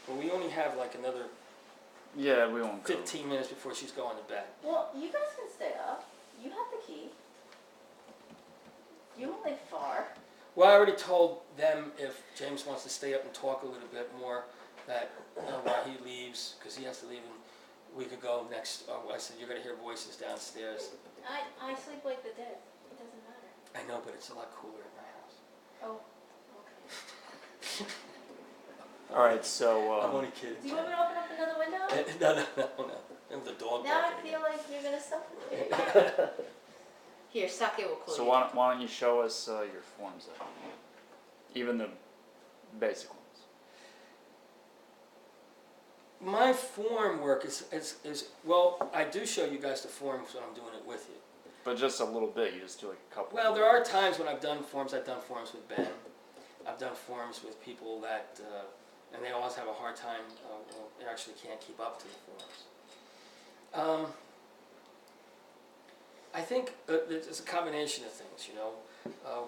But we only have like another Yeah, we won't go. 15 minutes before she's going to bed. Well, you guys can stay up. You have the key. You don't live far. Well, I already told them if James wants to stay up and talk a little bit more, that while he leaves, because he has to leave, and we could go next. I said, you're going to hear voices downstairs. I sleep like the dead. It doesn't matter. I know, but it's a lot cooler at my house. Oh, okay. All right, so I'm only kidding. Do you want me to open up another window? No. And the dog. Now I barking. feel like you're gonna suffocate. Here, Sake will close. so why don't you show us your forms then? Even the basic ones. My form work is well, I do show you guys the forms when I'm doing it with you. But just a little bit. You just do like a couple. Well, there are times when I've done forms with Ben. I've done forms with people that, and they always have a hard time, they actually can't keep up to the forms. I think it's a combination of things, you know.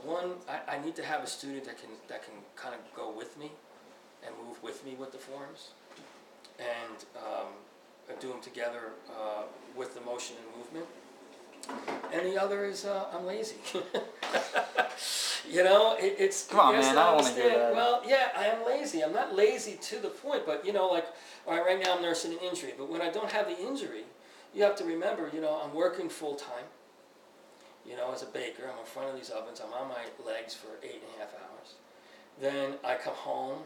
One, I need to have a student that can kind of go with me and move with me with the forms, and do them together with the motion and movement. And the other is I'm lazy. You know, it's. Come on, man! I don't want to hear that. Well, yeah, I am lazy. I'm not lazy to the point, but you know, like, all right, right now I'm nursing an injury. But when I don't have the injury, you have to remember, you know, I'm working full time. You know, as a baker, I'm in front of these ovens. I'm on my legs for 8.5 hours. Then I come home,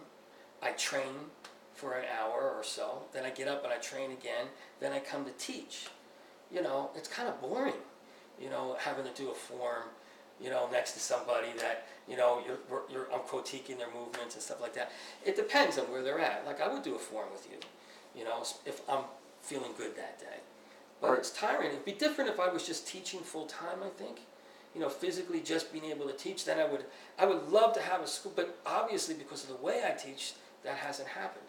I train for an hour or so. Then I get up and I train again. Then I come to teach. You know, it's kind of boring. You know, having to do a form, you know, next to somebody that, you know, I'm critiquing their movements and stuff like that. It depends on where they're at. Like, I would do a form with you, you know, if I'm feeling good that day. But it's tiring. It'd be different if I was just teaching full time, I think. You know, physically just being able to teach. Then I would love to have a school, but obviously because of the way I teach, that hasn't happened.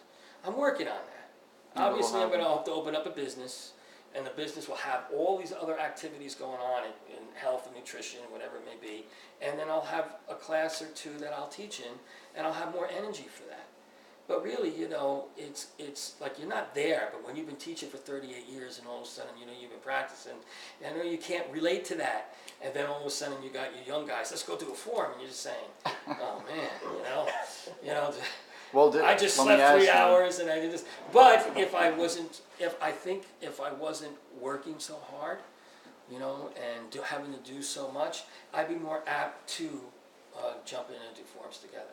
I'm working on that. Obviously, I'm going to have to open up a business. And the business will have all these other activities going on in health and nutrition, whatever it may be. And then I'll have a class or two that I'll teach in, and I'll have more energy for that. But really, you know, it's like you're not there. But when you've been teaching for 38 years, and all of a sudden, you know, you've been practicing, and I know you can't relate to that. And then all of a sudden, you got your young guys. Let's go do a form, and you're just saying, "Oh man, you know." Well, I just slept 3 hours and I did this. But if I wasn't working so hard, you know, and having to do so much, I'd be more apt to jump in and do forms together,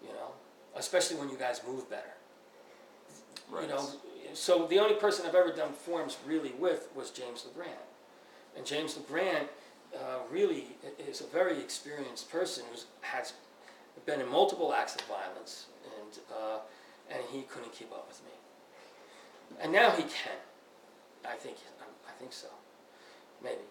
you know, especially when you guys move better. Right. You know, so the only person I've ever done forms really with was James LeGrand. And James LeGrand really is a very experienced person who has been in multiple acts of violence. And he couldn't keep up with me. And now he can. I think so. Maybe.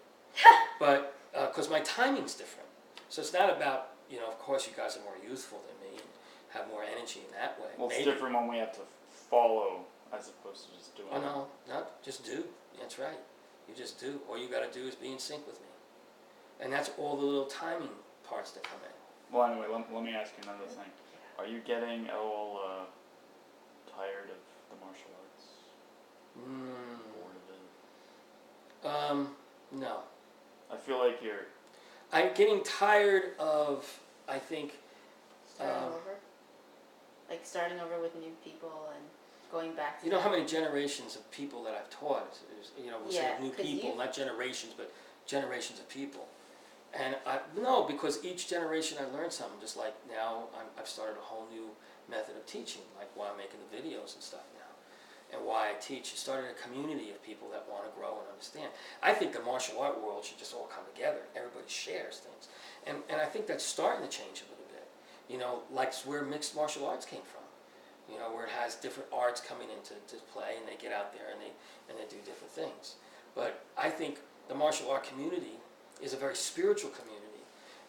But, because my timing's different. So it's not about, you know, of course you guys are more youthful than me and have more energy in that way. Well, it's different when we have to follow as opposed to just doing it. Oh, no, just do. That's right. You just do. All you got to do is be in sync with me. And that's all the little timing parts that come in. Well, anyway, let me ask you another thing. Are you getting at all tired of the martial arts? Bored of it? No. I feel like you're... I'm getting tired of, I think... Starting over? Like starting over with new people and going back to... You know how many generations of people that I've taught? You know, we'll say new people, not generations, but generations of people. And no, because each generation I learned something. Just like now, I've started a whole new method of teaching, like why I'm making the videos and stuff now, and why I teach. It started a community of people that want to grow and understand. I think the martial art world should just all come together. Everybody shares things, and I think that's starting to change a little bit. You know, like where mixed martial arts came from. You know, where it has different arts coming into play, and they get out there and they do different things. But I think the martial art community is a very spiritual community,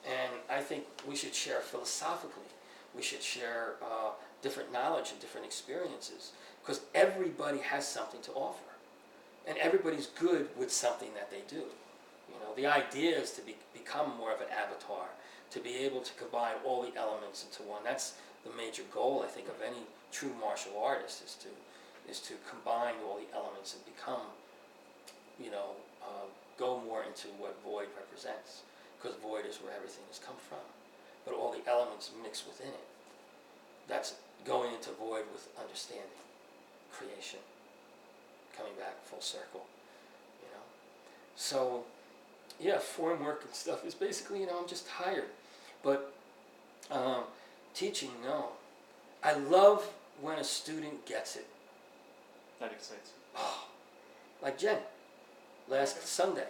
and I think we should share philosophically. We should share different knowledge and different experiences, because everybody has something to offer, and everybody's good with something that they do. You know, the idea is to become more of an avatar, to be able to combine all the elements into one. That's the major goal, I think, of any true martial artist is to combine all the elements and become, go more into what void represents, because void is where everything has come from, but all the elements mix within it. That's going into void with understanding, creation, coming back full circle, So, yeah, form work and stuff is basically, I'm just tired. But teaching, no. I love when a student gets it. That excites you. Oh, like Jen, last Sunday.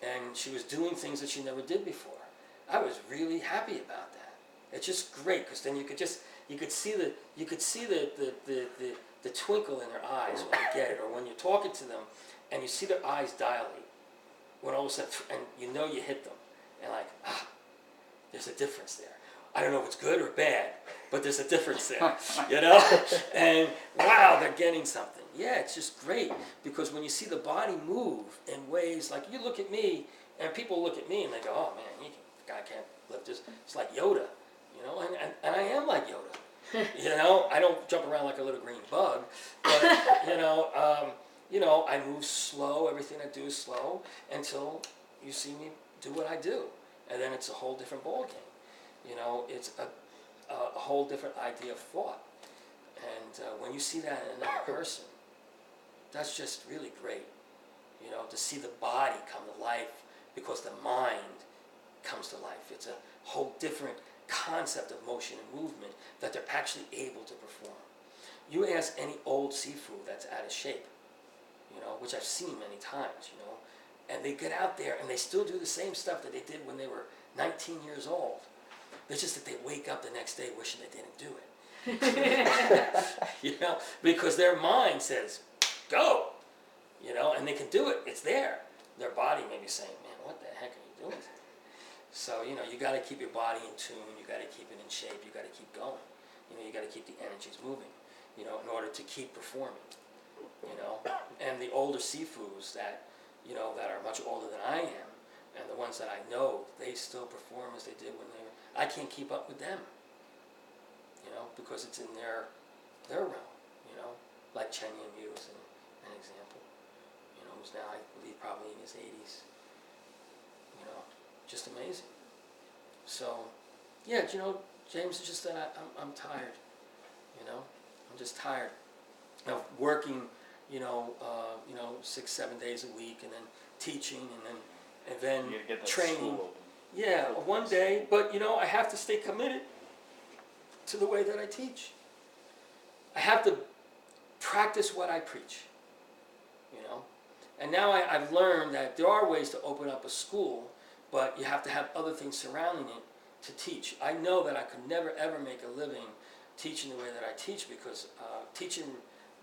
And she was doing things that she never did before. I was really happy about that. It's just great, because then you could see the twinkle in their eyes when they get it, or when you're talking to them and you see their eyes dilate. When all of a sudden, and you hit them, and there's a difference there. I don't know if it's good or bad, but there's a difference there, And wow, they're getting something. Yeah, it's just great, because when you see the body move in ways, like you look at me, and people look at me and they go, oh man, the guy can't lift this. It's like Yoda, and I am like Yoda. I don't jump around like a little green bug, but I move slow. Everything I do is slow until you see me do what I do, and then it's a whole different ball game. It's a whole different idea of thought, and when you see that in another person, that's just really great. To see the body come to life because the mind comes to life. It's a whole different concept of motion and movement that they're actually able to perform. You ask any old Sifu that's out of shape, which I've seen many times, and they get out there and they still do the same stuff that they did when they were 19 years old. It's just that they wake up the next day wishing they didn't do it. Because their mind says, go, and they can do it. It's there. Their body may be saying, man, what the heck are you doing today? So, you got to keep your body in tune. You got to keep it in shape. You got to keep going. You got to keep the energies moving, in order to keep performing. And the older Sifus that are much older than I am, and the ones that I know, they still perform as they did when they were. I can't keep up with them, because it's in their realm, like Chen Yin is an example, who's now, I believe, probably in his 80s, just amazing. So, yeah, James, it's just that I'm tired, I'm just tired of working, 6-7 days a week, and then teaching, and then You gotta get that training. school open. Yeah, one day, but I have to stay committed to the way that I teach. I have to practice what I preach, And now I've learned that there are ways to open up a school, but you have to have other things surrounding it to teach. I know that I could never ever make a living teaching the way that I teach, because teaching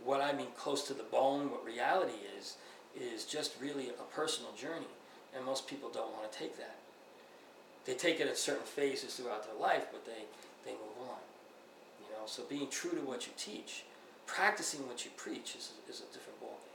what I mean close to the bone, what reality is just really a personal journey, and most people don't want to take that. They take it at certain phases throughout their life, but they move on. So being true to what you teach, practicing what you preach is a different ballgame.